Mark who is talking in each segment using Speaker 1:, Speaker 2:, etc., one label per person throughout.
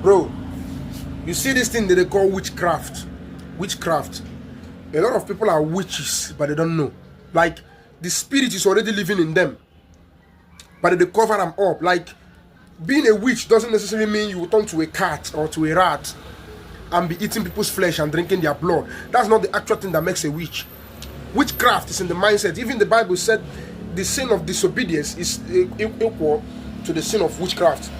Speaker 1: Bro, you see this thing that they call witchcraft. Witchcraft. A lot of people are witches, but they don't know. Like, the spirit is already living in them, but they cover them up. Like, being a witch doesn't necessarily mean you will turn to a cat or to a rat and be eating people's flesh and drinking their blood. That's not the actual thing that makes a witch. Witchcraft is in the mindset. Even the Bible said the sin of disobedience is equal to the sin of witchcraft.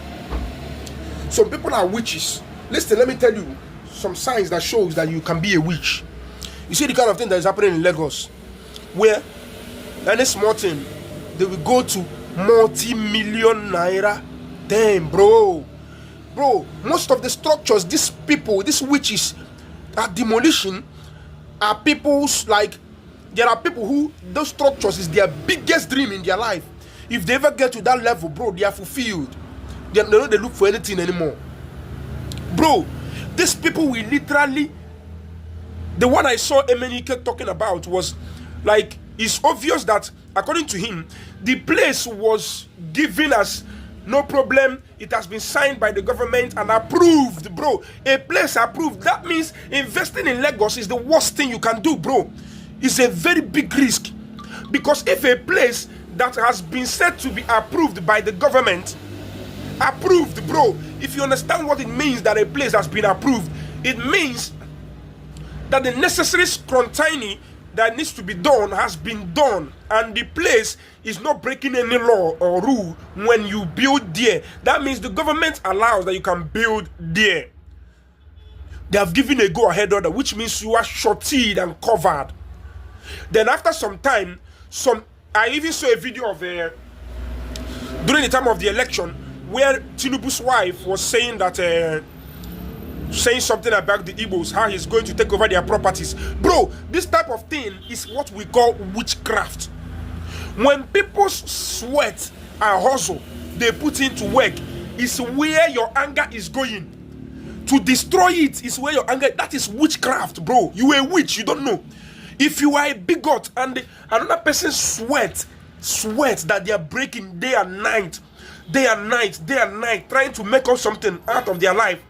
Speaker 1: Some people are witches. Listen, let me tell you some signs that shows that you can be a witch. You see the kind of thing that is happening in Lagos, where any small thing, they will go to multi-million naira. Damn, bro, most of the structures these people, these witches are demolition, are people's, like, there are people who those structures is their biggest dream in their life. If they ever get to that level, bro, they are fulfilled. They don't look for anything anymore. Bro, these people will literally, the one I saw Emenike talking about was like, it's obvious that according to him, the place was given as no problem. It has been signed by the government and approved, bro. A place approved. That means investing in Lagos is the worst thing you can do, bro. It's a very big risk. Because if a place that has been said to be approved by the government, approved, bro, if you understand what it means that a place has been approved, it means that the necessary scrutiny that needs to be done has been done, and the place is not breaking any law or rule when you build there. That means the government allows that you can build there. They have given a go-ahead order, which means you are shorted and covered. Then after some time, I even saw a video of during the time of the election where Tinubu's wife was saying that saying something about the Igbos, how he's going to take over their properties. Bro, this type of thing is what we call witchcraft. When people sweat and hustle, they put into work, is where your anger is going. To destroy it is where your anger, that is witchcraft, bro. You are a witch, you don't know. If you are a bigot and another person sweat that they are breaking day and night, trying to make up something out of their life,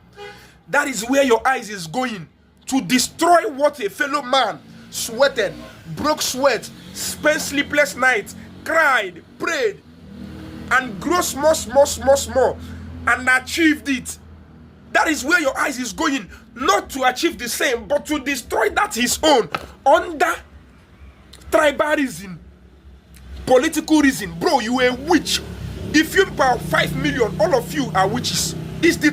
Speaker 1: that is where your eyes is going. To destroy what a fellow man sweated, broke sweat, spent sleepless nights, cried, prayed, and grew small, and achieved it. That is where your eyes is going. Not to achieve the same, but to destroy that his own. Under tribalism, political reason. Bro, you are a witch. If you pay 5 million, all of you are witches. It's the